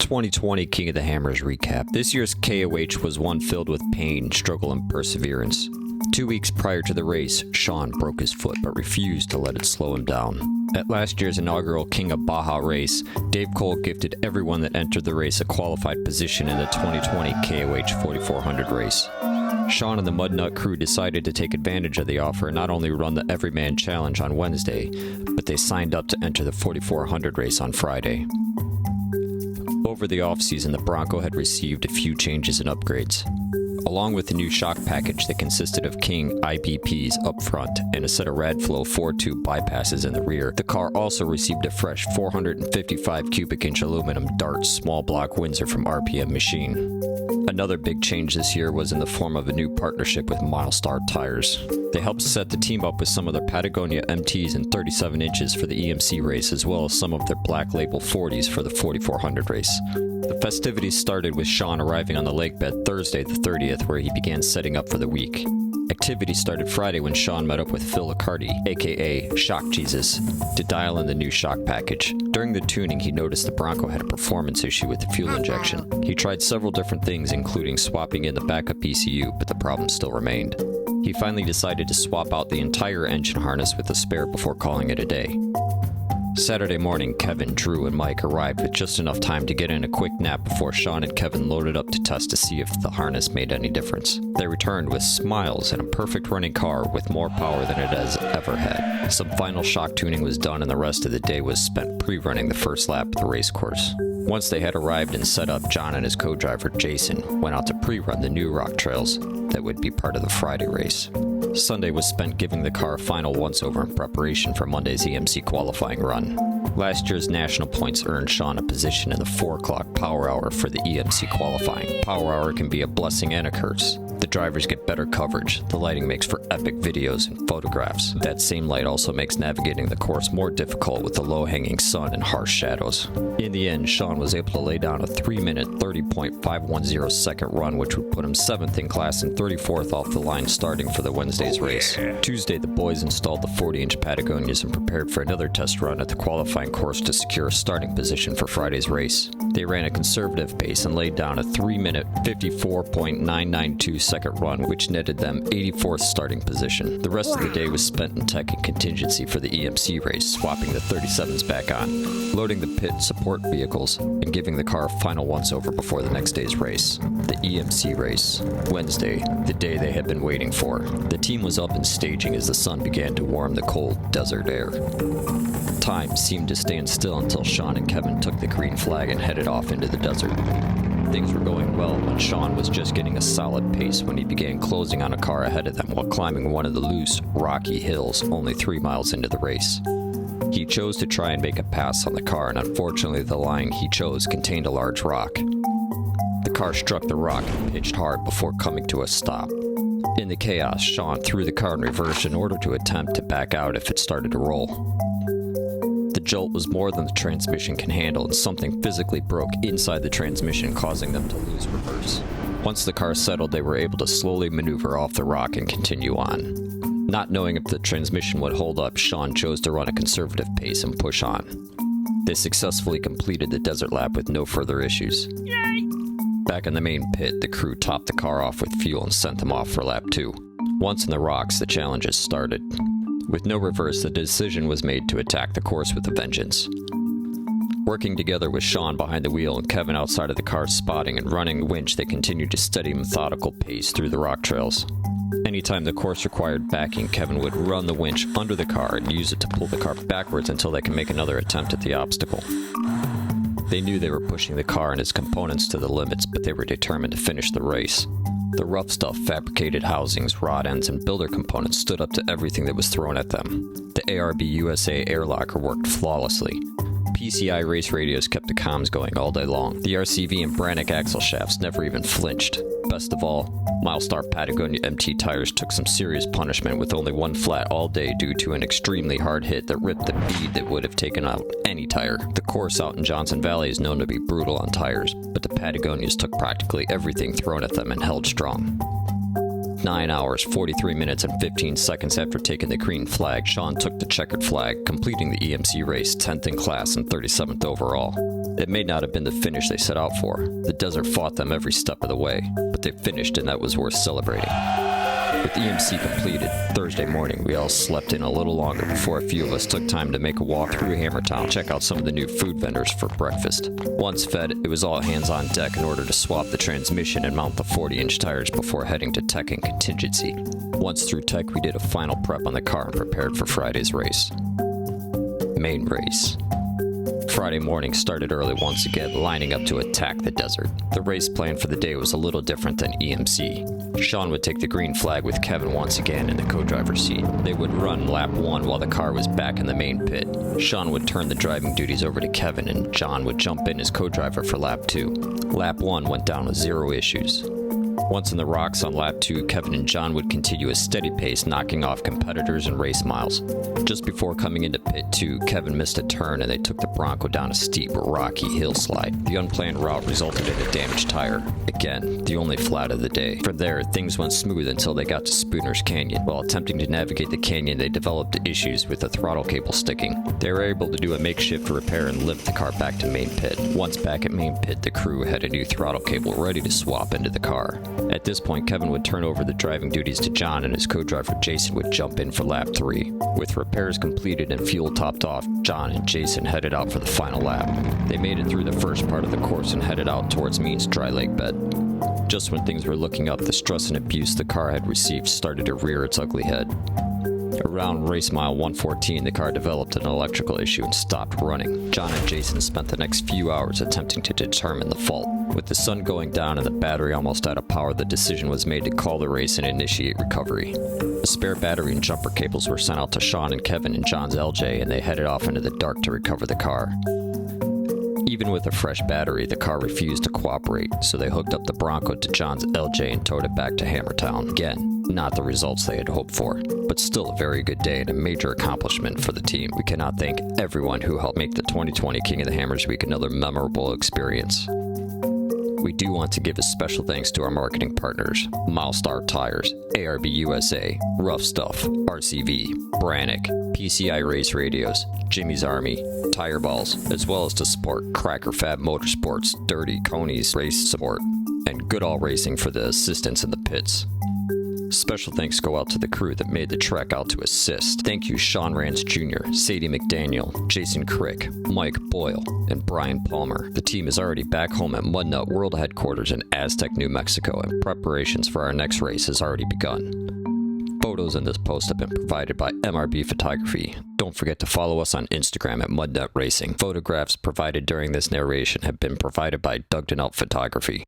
2020 King of the Hammers recap. This year's KOH was one filled with pain, struggle, and perseverance. 2 weeks prior to the race, Sean broke his foot but refused to let it slow him down. At last year's inaugural King of Baja race, Dave Cole gifted everyone that entered the race a qualified position in the 2020 KOH 4400 race. Sean and the Muddnutt crew decided to take advantage of the offer and not only run the Everyman Challenge on Wednesday, but they signed up to enter the 4400 race on Friday. Over the off-season, the Bronco had received a few changes and upgrades. Along with the new shock package that consisted of King IBPs up front and a set of Radflow 4-tube bypasses in the rear, the car also received a fresh 455 cubic inch aluminum Dart small block Windsor from RPM Machine. Another big change this year was in the form of a new partnership with Milestar Tires. They helped set the team up with some of their Patagonia MTs in 37 inches for the EMC race, as well as some of their Black Label 40s for the 4400 race. The festivities started with Sean arriving on the lake bed Thursday the 30th, where he began setting up for the week. Activity started Friday when Sean met up with Phil Accardi, aka Shock Jesus, to dial in the new shock package. During the tuning, he noticed the Bronco had a performance issue with the fuel injection. He tried several different things, including swapping in the backup ECU, but the problem still remained. He finally decided to swap out the entire engine harness with a spare before calling it a day. Saturday morning, Kevin, Drew, and Mike arrived with just enough time to get in a quick nap before Sean and Kevin loaded up to test to see if the harness made any difference. They returned with smiles and a perfect running car with more power than it has ever had. Some final shock tuning was done and the rest of the day was spent pre-running the first lap of the race course. Once they had arrived and set up, John and his co-driver Jason went out to pre-run the new rock trails that would be part of the Friday race. Sunday was spent giving the car a final once-over in preparation for Monday's EMC qualifying run. Last year's national points earned Sean a position in the 4 o'clock power hour for the EMC qualifying. Power hour can be a blessing and a curse. The drivers get better coverage, the lighting makes for epic videos and photographs. That same light also makes navigating the course more difficult with the low-hanging sun and harsh shadows. In the end, Sean was able to lay down a 3-minute 30.510 second run, which would put him 7th in class and 34th off the line starting for the Wednesday's race. Tuesday, the boys installed the 40-inch Patagonias and prepared for another test run at the qualifying course to secure a starting position for Friday's race. They ran a conservative pace and laid down a 3-minute 54.992 second run, which netted them 84th starting position. The rest of the day was spent in tech and contingency for the EMC race, swapping the 37s back on, loading the pit support vehicles, and giving the car a final once-over before the next day's race. The EMC race. Wednesday, the day they had been waiting for. The team was up and staging as the sun began to warm the cold desert air. Time seemed to stand still until Sean and Kevin took the green flag and headed off into the desert. Things were going well when Sean was just getting a solid pace when he began closing on a car ahead of them while climbing one of the loose, rocky hills only 3 miles into the race. He chose to try and make a pass on the car, and unfortunately the line he chose contained a large rock. The car struck the rock and pitched hard before coming to a stop. In the chaos, Sean threw the car in reverse in order to attempt to back out if it started to roll. The jolt was more than the transmission can handle, and something physically broke inside the transmission, causing them to lose reverse. Once the car settled, they were able to slowly maneuver off the rock and continue on. Not knowing if the transmission would hold up, Sean chose to run a conservative pace and push on. They successfully completed the desert lap with no further issues. Yay! Back in the main pit, the crew topped the car off with fuel and sent them off for lap 2. Once in the rocks, the challenges started. With no reverse, the decision was made to attack the course with a vengeance. Working together with Sean behind the wheel and Kevin outside of the car spotting and running the winch, they continued to steady methodical pace through the rock trails. Anytime the course required backing, Kevin would run the winch under the car and use it to pull the car backwards until they could make another attempt at the obstacle. They knew they were pushing the car and its components to the limits, but they were determined to finish the race. The rough stuff, fabricated housings, rod ends, and builder components stood up to everything that was thrown at them. The ARB USA air locker worked flawlessly. PCI race radios kept the comms going all day long. The RCV and Brannick axle shafts never even flinched. Best of all, Milestar Patagonia MT tires took some serious punishment with only one flat all day due to an extremely hard hit that ripped the bead that would have taken out any tire. The course out in Johnson Valley is known to be brutal on tires, but the Patagonias took practically everything thrown at them and held strong. 9 hours, 43 minutes, and 15 seconds after taking the green flag, Sean took the checkered flag, completing the EMC race 10th in class and 37th overall. It may not have been the finish they set out for. The desert fought them every step of the way, but they finished and that was worth celebrating. With EMC completed, Thursday morning, we all slept in a little longer before a few of us took time to make a walk through Hammertown, check out some of the new food vendors for breakfast. Once fed, it was all hands on deck in order to swap the transmission and mount the 40-inch tires before heading to tech and contingency. Once through tech, we did a final prep on the car and prepared for Friday's race. Main race. Friday morning started early once again, lining up to attack the desert. The race plan for the day was a little different than EMC. Sean would take the green flag with Kevin once again in the co-driver's seat. They would run lap 1 while the car was back in the main pit. Sean would turn the driving duties over to Kevin and John would jump in as co-driver for lap 2. Lap 1 went down with 0 issues. Once in the rocks on lap 2, Kevin and John would continue a steady pace, knocking off competitors and race miles. Just before coming into pit 2, Kevin missed a turn and they took the Bronco down a steep, rocky hillslide. The unplanned route resulted in a damaged tire. Again, the only flat of the day. From there, things went smooth until they got to Spooner's Canyon. While attempting to navigate the canyon, they developed issues with the throttle cable sticking. They were able to do a makeshift repair and lift the car back to main pit. Once back at main pit, the crew had a new throttle cable ready to swap into the car. At this point, Kevin would turn over the driving duties to John and his co-driver Jason would jump in for lap 3. With repairs completed and fuel topped off, John and Jason headed out for the final lap. They made it through the first part of the course and headed out towards Means dry lake bed. Just when things were looking up, the stress and abuse the car had received started to rear its ugly head. Around race mile 114, the car developed an electrical issue and stopped running. John and Jason spent the next few hours attempting to determine the fault. With the sun going down and the battery almost out of power, the decision was made to call the race and initiate recovery. A spare battery and jumper cables were sent out to Sean and Kevin in John's LJ, and they headed off into the dark to recover the car. Even with a fresh battery, the car refused to cooperate, so they hooked up the Bronco to John's LJ and towed it back to Hammertown. Again, not the results they had hoped for, but still a very good day and a major accomplishment for the team. We cannot thank everyone who helped make the 2020 King of the Hammers Week another memorable experience. We do want to give a special thanks to our marketing partners, Milestar Tires, ARB USA, Rough Stuff, RCV, Brannick, PCI Race Radios, Jimmy's Army, Tire Balls, as well as to support Cracker Fab Motorsports, Dirty Coney's Race Support, and Goodall Racing for the assistance in the pits. Special thanks go out to the crew that made the trek out to assist. Thank you Sean Rance Jr., Sadie McDaniel, Jason Crick, Mike Boyle, and Brian Palmer. The team is already back home at Muddnutt World Headquarters in Aztec, New Mexico, and preparations for our next race has already begun. Photos in this post have been provided by MRB Photography. Don't forget to follow us on Instagram at Muddnutt Racing. Photographs provided during this narration have been provided by Muddnutt Photography.